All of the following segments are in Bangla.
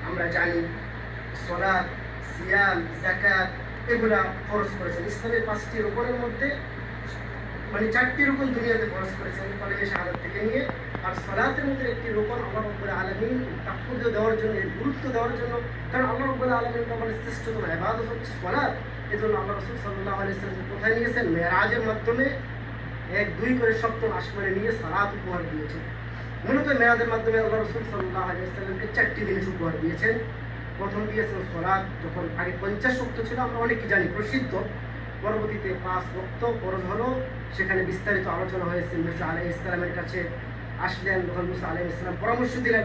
আমরা জানি সালাত, সিয়াম, যাকাত এগুলা ফরজ করেছেন। ইসলামের 5টি রুকনের মধ্যে মানে 4টি রুকন দুনিয়াতে ফরজ করেছেন কলেজে শাহাদাত থেকে নিয়ে। আর সালাতের মধ্যে একটি রুকন আল্লাহ রাব্বুল আলামিন তাৎপর্য দেওয়ার জন্য, এর গুরুত্ব দেওয়ার জন্য, কারণ আল্লাহ রাব্বুল আলামিন তো আমাদের শ্রেষ্ঠতম ইবাদত হচ্ছে সালাত। এজন্য আল্লাহ রাসূল সাল্লাল্লাহু আলাইহি ওয়াসাল্লাম কোথায় নিয়েছেন? মেরাজের মাধ্যমে 1-2 করে সপ্তম আসমানে নিয়ে সালাত উপহার দিয়েছেন। মূলত মেরাজের মাধ্যমে আল্লাহ রাসূল সাল্লাল্লাহু আলাইহি ওয়াসাল্লামকে 4টি জিনিস উপহার দিয়েছেন। প্রথম দিয়েছেন সালাত, যখন আগে 50 ওয়াক্ত ছিল আমরা অনেকেই জানি প্রসিদ্ধ, পরবর্তীতে 5 ওয়াক্ত ফরজ হলো। সেখানে বিস্তারিত আলোচনা হয়েছে। মুসা আলাইহিস সালামের কাছে আসলেন, যখন মুসা আলাইহিস সালাম পরামর্শ দিলেন,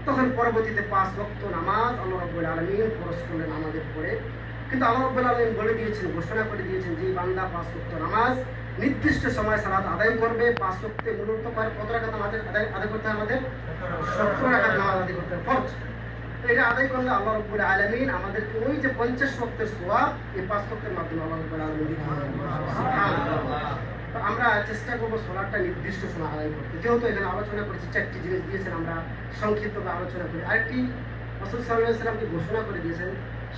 তখন পরবর্তীতে 5 ওয়াক্ত নামাজ আল্লাহ রাব্বুল আলামিন ফরজ করলেন আমাদের উপরে। কিন্তু আল্লাহ রাব্বুল আলামিন বলে দিয়েছেন, ঘোষণা করে দিয়েছেন যে বান্দা 5 ওয়াক্ত নামাজ নির্দিষ্ট সময় সালাত আদায় করবে। 5 ওয়াক্তে মূলত কত রাকাত নামাজ আদায় করতে হয়? আমাদের 70 রাকাত নামাজ আদায় করতে হয় ফরজ। এটা আদায় করলে আল্লাহ রাব্বুল আলামিন আমাদেরকে ওই যে 50 ওয়াক্তের সওয়াব এই 5 ওয়াক্তের মাধ্যমে আল্লাহ রাব্বুল আলামিন দিতে হবে। সুবহানাল্লাহ। তো আমরা চেষ্টা করবো সালাতটা নির্দিষ্ট সময় আদায় করতে। যেহেতু এখানে আলোচনা করেছি, 4টি জিনিস দিয়েছেন, আমরা সংক্ষিপ্তভাবে আলোচনা করি। আরেকটি রাসূল সাল্লাল্লাহু আলাইহি ওয়াসাল্লামকে ঘোষণা করে দিয়েছেন,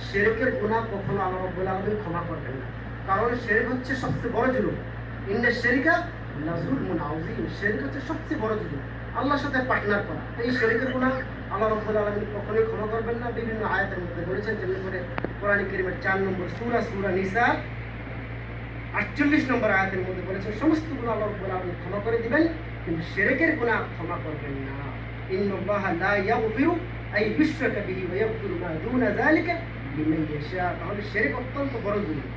শিরকের গুনাহ কখনো আল্লাহ রাব্বুল আলামিন ক্ষমা করবেন না। কারণ শিরক হচ্ছে সবচেয়ে বড় জুলুম। ইন্না শিরকা লাযুলমুন আযীম। শিরক হচ্ছে সবচেয়ে বড় জুলুম, আল্লাহর সাথে পার্টনার করা। এই শিরকের গুনাহ আল্লাহ রাব্বুল আলামিন কখনোই ক্ষমা করবেন না। বিভিন্ন আয়াতের মধ্যে বলেছেন, যেমন করে কোরআন কারীমের 4 নম্বর সূরা নিসা 48 নম্বর আয়াতের মধ্যে বলেছেন সমস্ত গুনাহ আল্লাহ রাব্বুল আলামিন ক্ষমা করে দিবেন, কিন্তু শিরকের গুনাহ ক্ষমা করবেন না। ইন্নাল্লাহা লা ইয়াগফিরু আন ইউশরাকা বিহি ওয়া ইয়াগফিরু মা দুনা যালিকা লিমান ইয়াশা। তাহলে শিরক অত্যন্ত বড় জুলুম।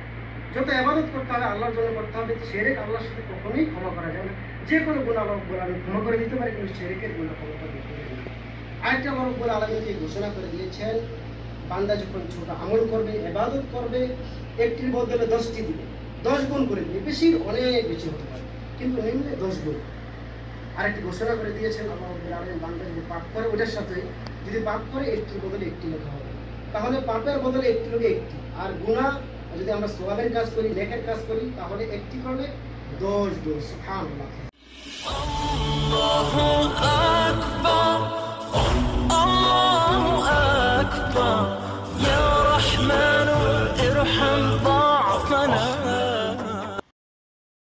যত ইবাদত করতে হবে আল্লাহর জন্য করতে হবে। শিরক আল্লাহর সাথে কখনোই ক্ষমা করা যাবে না। যে কোনো গুনাহ আল্লাহ রাব্বুল আলামিন ক্ষমা করে দিতে পারে, কিন্তু শিরকের গুনাহ ক্ষমা করে দিতে পারে না। আরেকটা আল্লাহ রাব্বুল আলামিন ঘোষণা করে দিয়েছেন, বান্দা যখন ছোট আমল করবে, ইবাদত করবে, একটির বদলে 10টি দিবে, 10 গুণ করে দিবে। বেশি অনেক বেশি হতে পারে, কিন্তু নিম্নে 10 গুণ। আরেকটি ঘোষণা করে দিয়েছেন আল্লাহ রাব্বুল আলামিন, বান্দা যদি পাপ করে ওটার সাথে যদি পাপ করে একটির বদলে একটি লেখা হবে। তাহলে পাপের বদলে একটি লোকে একটি, আর গুনাহ যদি আমরা সওয়াবের কাজ করি, নেকের কাজ করি, তাহলে একটি করলে 10 গুণ। সুবহানাল্লাহ।